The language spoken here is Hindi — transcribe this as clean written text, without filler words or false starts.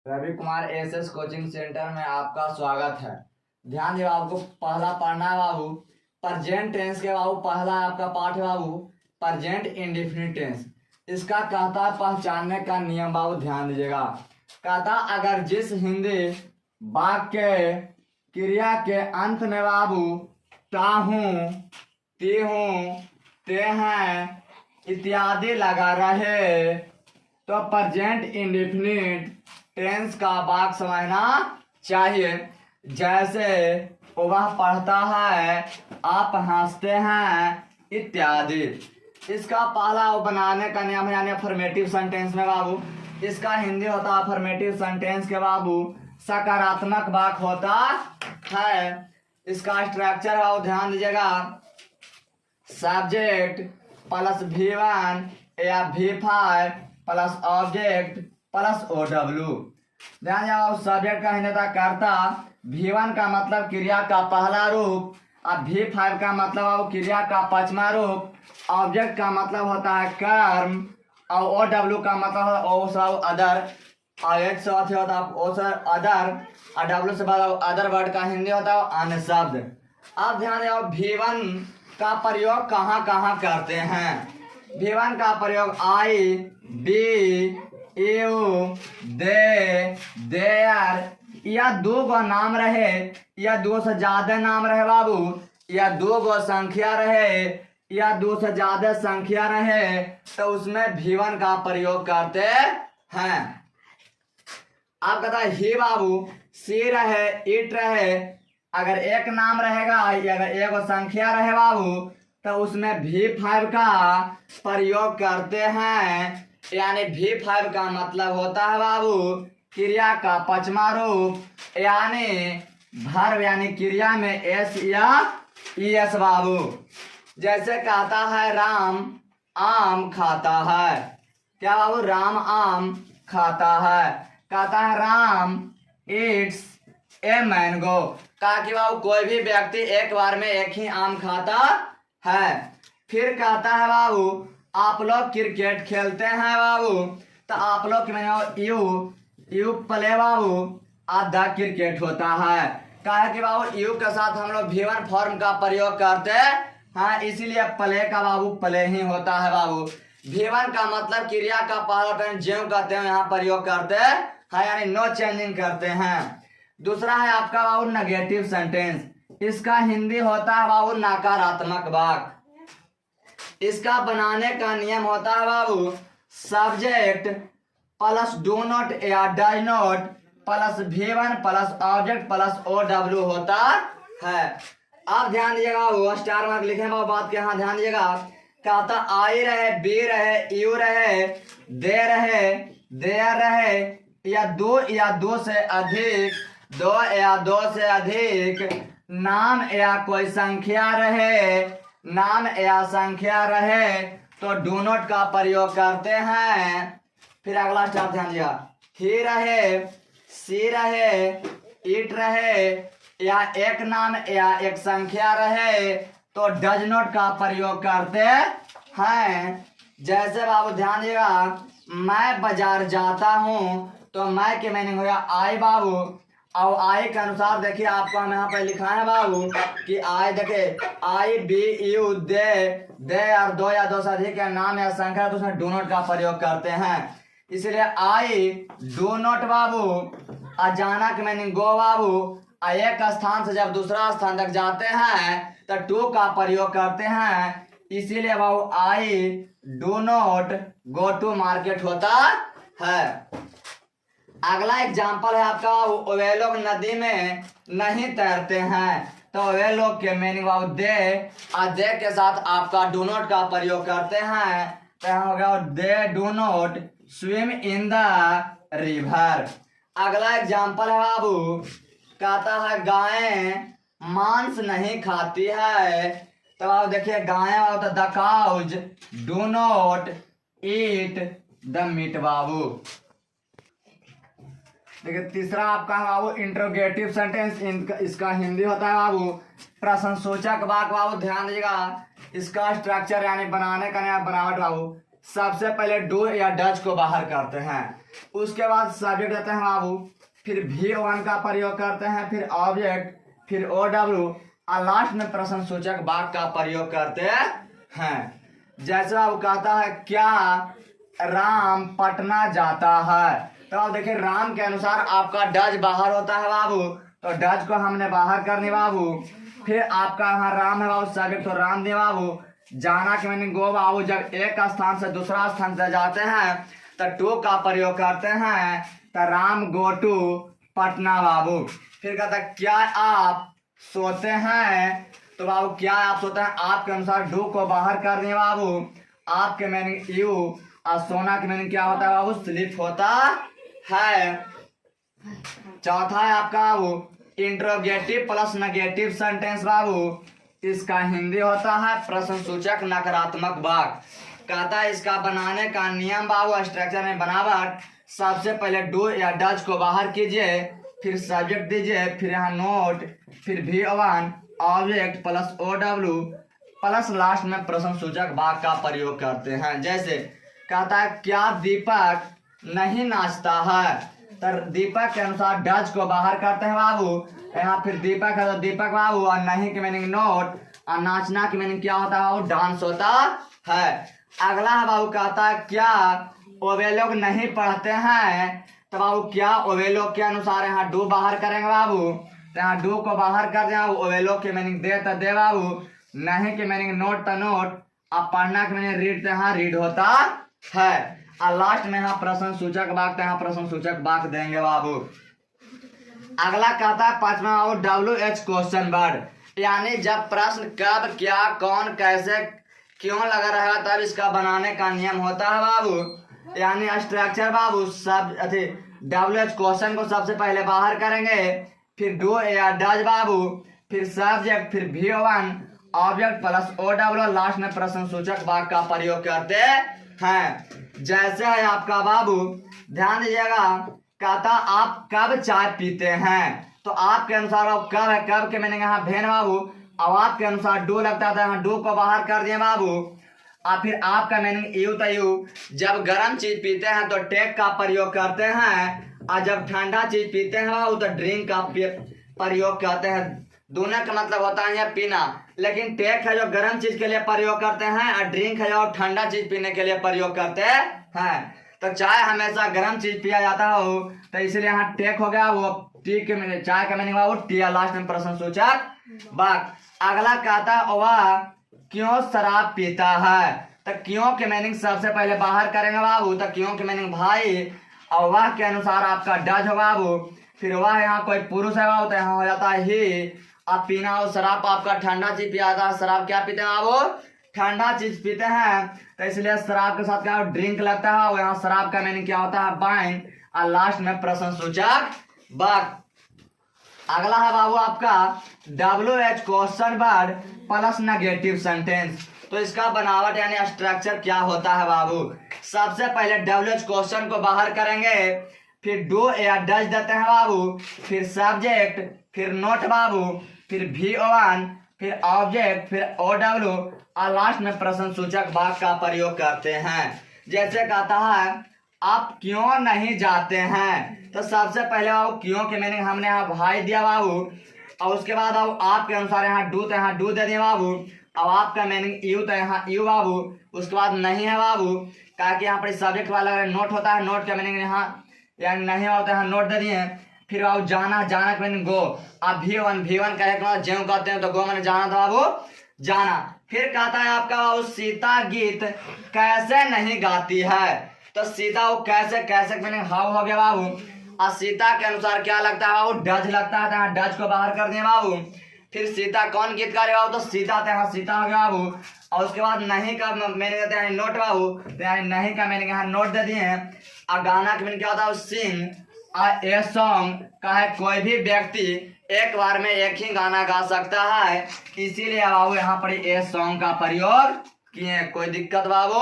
Ravi Kumar SS coaching centre में आपका स्वागत है। ध्यान दिए आपको पहला पढ़ना है बाबू। प्रेजेंट टेंस के बाबू पहला आपका पाठ है बाबू प्रेजेंट इंडेफिनिट टेंस। इसका कहता है पहचानने का नियम बाबू, ध्यान दीजिएगा। कहता अगर जिस हिंदी वाक्य क्रिया के अंत में बाबू ता हूँ, ती हूँ, ते हैं इत्यादि लगा रहे तो प्रेजेंट इंडेफिनिट टेंस का वाक्य समझना चाहिए। जैसे वह पढ़ता है, आप हंसते हैं इत्यादि। इसका पहला बनाने का नियम है यानी अफर्मेटिव सेंटेंस में बाबू। इसका हिंदी होता है अफर्मेटिव सेंटेंस के बाबू सकारात्मक वाक्य होता है। इसका स्ट्रक्चर बाबू ध्यान दीजिएगा। सब्जेक्ट प्लस V1 या V5 plus object plus OW। ध्यान जाओ, सब्जेक्ट का हिंदी था कर्ता, V1 का मतलब क्रिया का पहला रूप और V5 का मतलब क्रिया का पांचवा रूप, ऑब्जेक्ट का मतलब होता है कर्म और OW का मतलब ओ सब अदर, और एक से होता है ओ सर अदर और W से बाद अदर वर्ड का हिंदी होता है अन्य शब्द। अब ध्यान जाओ, V1 का प्रयोग कहाँ कहाँ करते हैं। V1 का प्रयोग आई, बी, यू, दे, देयर या दो गो नाम रहे या दो से ज्यादा नाम रहे बाबू, या दो गो संख्या रहे या दो से ज्यादा संख्या रहे तो उसमें V1 का प्रयोग करते हैं। आप कहता है ही बाबू, सी रहे, इट रहे, अगर एक नाम रहेगा या अगर एक संख्या रहे बाबू तो उसमें V5 का प्रयोग करते हैं। यानी V5 का मतलब होता है बाबू क्रिया का पांचवा रूप यानी वर्ब यानी क्रिया में एस या ईएस बाबू। जैसे कहता है राम आम खाता है, क्या बाबू, राम आम खाता है। कहता है राम इट्स ए मैंगो, कहा कि बाबू कोई भी व्यक्ति एक बार में एक ही आम खाता है। फिर कहता है बाबू आप लोग क्रिकेट खेलते हैं बाबू, तो आप लोग यू प्ले बाबू आधा क्रिकेट होता है। कहा कि बाबू यू के साथ हम लोग V1 फॉर्म का प्रयोग करते हैं, इसीलिए प्ले का बाबू प्ले ही होता है बाबू। V1 का मतलब क्रिया का पहला ज्यों कहते हैं यहाँ प्रयोग करते हैं यानी नो चेंजिंग करते हैं। दूसरा है आपका बाबू नेगेटिव सेंटेंस। इसका हिंदी होता है बाबू नकारात्मक वाक्य। इसका बनाने का नियम होता है बाबू सब्जेक्ट प्लस डू नॉट या does not plus V1 plus object plus OW होता है। अब ध्यान दीजिएगा वो स्टार मार्क लिखे बाबू बात के, यहाँ ध्यान दीजिएगा। कहता आई रहे, बी रहे, यू रहे, दे रहे, देयर रहे या दो से अधिक, दो या दो से अधिक नाम या कोई संख्या रहे, नाम या संख्या रहे तो डू नॉट का प्रयोग करते हैं। फिर अगला स्टेप ध्यान दिया, ही रहे, सी रहे, इट रहे या एक नाम या एक संख्या रहे तो डज नॉट का प्रयोग करते हैं। जैसे बाबू ध्यान दिएगा, मैं बाजार जाता हूँ तो मैं के मीनिंग हो गया आई बाबू, और आई के अनुसार देखिए आपको हम यहाँ पे लिखा है बाबू कि आई देखिए आई बी यू दे और दो या दो से अधिक या नाम या संख्या तो उसमें डू नॉट का प्रयोग करते हैं। इसलिए आई डू नॉट बाबू और जाना के मीनिंग गो बाबू, एक स्थान से जब दूसरा स्थान तक जाते हैं तो टू का प्रयोग करते हैं। इसीलिए बाबू I do not go to market होता है। अगला एग्जाम्पल है आपका, वे लोग नदी में नहीं तैरते हैं तो वे लोग के मीनिंग बाबू दे और दे के साथ आपका डू नॉट का प्रयोग करते हैं तो यहाँ हो गया they do not swim in the river. अगला एग्जाम्पल है बाबू, कहता है गायें मांस नहीं खाती है तो आप देखिए गायें तो the cows do not eat the meat बाबू। देखिए तीसरा आपका है बाबू इंट्रोगेटिव सेंटेंस। इसका हिंदी होता है बाबू प्रश्नसूचक वाक्य बाबू। ध्यान दीजिएगा, इसका स्ट्रक्चर यानी बनाने का नया बनावट बाबू सबसे पहले डू या डज को बाहर करते हैं, उसके बाद सब्जेक्ट देते हैं बाबू, फिर V1 का प्रयोग करते हैं, फिर ऑब्जेक्ट, फिर OW और लास्ट में प्रश्न सूचक वाक्य का प्रयोग करते हैं। जैसे बाबू कहता है क्या राम पटना जाता है, तो आप देखिए राम के अनुसार आपका डज बाहर होता है बाबू, तो डज को हमने बाहर करनी बाबू। फिर आपका यहाँ राम है बाबू, सब्जेक्ट तो राम दे बाबू। जाना के मैंने गो बाबू, जब एक स्थान से दूसरा स्थान से जाते हैं तो टू का प्रयोग करते हैं, तो राम गो टू पटना बाबू। फिर कहता है क्या आप सोते हैं, तो बाबू क्या आप सोते हैं, आपके अनुसार डू को बाहर कर दिए बाबू। आपके मीनिंग यू और सोना के मीनिंग क्या होता है बाबू, स्लीप होता है। चौथा है आपका बाबू इंट्रोगेटिव प्लस नेगेटिव सेंटेंस बाबू, इसका हिंदी होता है प्रश्न सूचक नकारात्मक वाक्य। कहता है इसका बनाने का नियम बाबू, स्ट्रक्चर में बनावट, सबसे पहले डू या डज को बाहर कीजिए, फिर सब्जेक्ट दीजिए, फिर यहाँ नोट, फिर V1 object plus OW plus last में प्रश्न सूचक वाक्य का प्रयोग करते हैं। जैसे कहता है क्या दीपक नहीं नाचता है, तो दीपक के अनुसार डज को बाहर करते हैं बाबू। यहाँ फिर दीपक है तो दीपक बाबू, और नहीं के मीनिंग नोट, और नाचना के मीनिंग क्या होता है बाबू, डांस होता है। अगला है बाबू कहता है क्या वे लोग नहीं पढ़ते हैं, तो बाबू क्या वे लोग के अनुसार यहाँ डू बाहर करेंगे बाबू, तो यहाँ डू को बाहर कर दें बाबू। वे लोग के मीनिंग दे तो दे बाबू, नहीं के मीनिंग नोट तो नोट, और पढ़ना के मीनिंग रीड तो यहाँ रीड होता है। और लास्ट में यहाँ प्रश्न सूचक वाक्य, यहाँ प्रश्न सूचक वाक्य देंगे बाबू। अगला कहता है पांचवा बाबू WH क्वेश्चन वर्ड, यानी जब प्रश्न कब क्या कौन कैसे क्यों लगा रहेगा तब इसका बनाने का नियम होता है बाबू। यानी स्ट्रक्चर बाबू, सब WH क्वेश्चन को सबसे पहले बाहर करेंगे, फिर डू या डज बाबू, फिर सब्जेक्ट, फिर V1 object plus OW last में प्रश्न सूचक वाक्य का प्रयोग करते हैं। जैसे है आपका बाबू, ध्यान दीजिएगा, कहता आप कब चाय पीते हैं, तो आपके अनुसार अब कब है, कब के मीनिंग यहाँ भेन बाबू। अब आपके अनुसार डू लगता था, यहाँ डू को बाहर कर दिए बाबू। और फिर आपका मीनिंग यू तो यू, जब गर्म चीज पीते हैं तो टेक का प्रयोग करते हैं, और जब ठंडा चीज पीते हैं बाबू तो ड्रिंक का प्रयोग करते हैं। दोनों का मतलब होता है यहाँ पीना, लेकिन टेक है जो गर्म चीज के लिए प्रयोग करते हैं, और ड्रिंक है जो ठंडा चीज पीने के लिए प्रयोग करते हैं। तो चाय हमेशा गर्म चीज पिया जाता हो, तो इसलिए यहाँ टेक हो गया वो टी के, चाय का मीनिंग वो टी, लास्ट में प्रश्न सूचक वाक्य। अगला कहता है वह क्यों शराब पीता है, तो क्यों के मीनिंग सबसे पहले बाहर करेंगे बाबू, तो क्यों के मीनिंग भाई, और वह के अनुसार आपका डज हो बाबू। फिर वह यहाँ कोई पुरुष है बाबू, तो यहाँ हो जाता है ही। अब पीना और शराब, आपका ठंडा चीज पिया जाता है, शराब क्या पीते हैं बाबू, ठंडा चीज पीते हैं, तो इसलिए शराब के साथ क्या ड्रिंक लगता है, और यहाँ शराब का मीनिंग क्या होता है, वाइन, और लास्ट में प्रश्न सूचक वाक्य। अगला है बाबू आपका WH question word plus negative sentence, तो इसका बनावट यानी स्ट्रक्चर क्या होता है बाबू। सबसे पहले WH क्वेश्चन को बाहर करेंगे, फिर डू या डज देते हैं बाबू, फिर सब्जेक्ट, फिर नोट बाबू, फिर V1, फिर ऑब्जेक्ट, फिर OW, और लास्ट में प्रश्न सूचक वाक्य का प्रयोग करते हैं। जैसे कहता है आप क्यों नहीं जाते हैं, तो सबसे पहले बाबू क्यों के मीनिंग हमने यहाँ भाई दिया बाबू, और उसके बाद बाबू आपके अनुसार यहाँ डू, तो यहाँ डू दे दिए बाबू। अब आपका मीनिंग यू, तो यहाँ यू बाबू। उसके बाद नहीं है बाबू, ताकि यहाँ पर सब्जेक्ट वाला नोट होता है, नोट का मीनिंग यहाँ यानी नहीं होता है, नोट दे दिए। फिर बाबू जाना, जाना का मीनिंग गो। आप V1 कहे के ज्यों कहते हैं, तो गो मैंने जाना था बाबू, जाना। फिर कहता है आपका बाबू सीता गीत कैसे नहीं गाती है, तो सीता वो कैसे, कैसे मीनिंग हाउ हो गया बाबू। और सीता के अनुसार क्या लगता है बाबू, डज लगता है, तो यहाँ डज को बाहर कर दिए बाबू। फिर सीता कौन गीत गा रहे बाबू, तो सीता, तो यहाँ सीता हो गया बाबू। और उसके बाद नहीं का मीनिंग देते हैं नोट बाबू, तो यहाँ नहीं का मीनिंग यहाँ नोट दे दिए हैं। और गाना का मीनिंग क्या होता है, सिंग ए सॉन्ग का है, कोई भी व्यक्ति एक बार में एक ही गाना गा सकता है, इसीलिए बाबू यहाँ पर ए सॉन्ग का प्रयोग किए। कोई दिक्कत बाबू।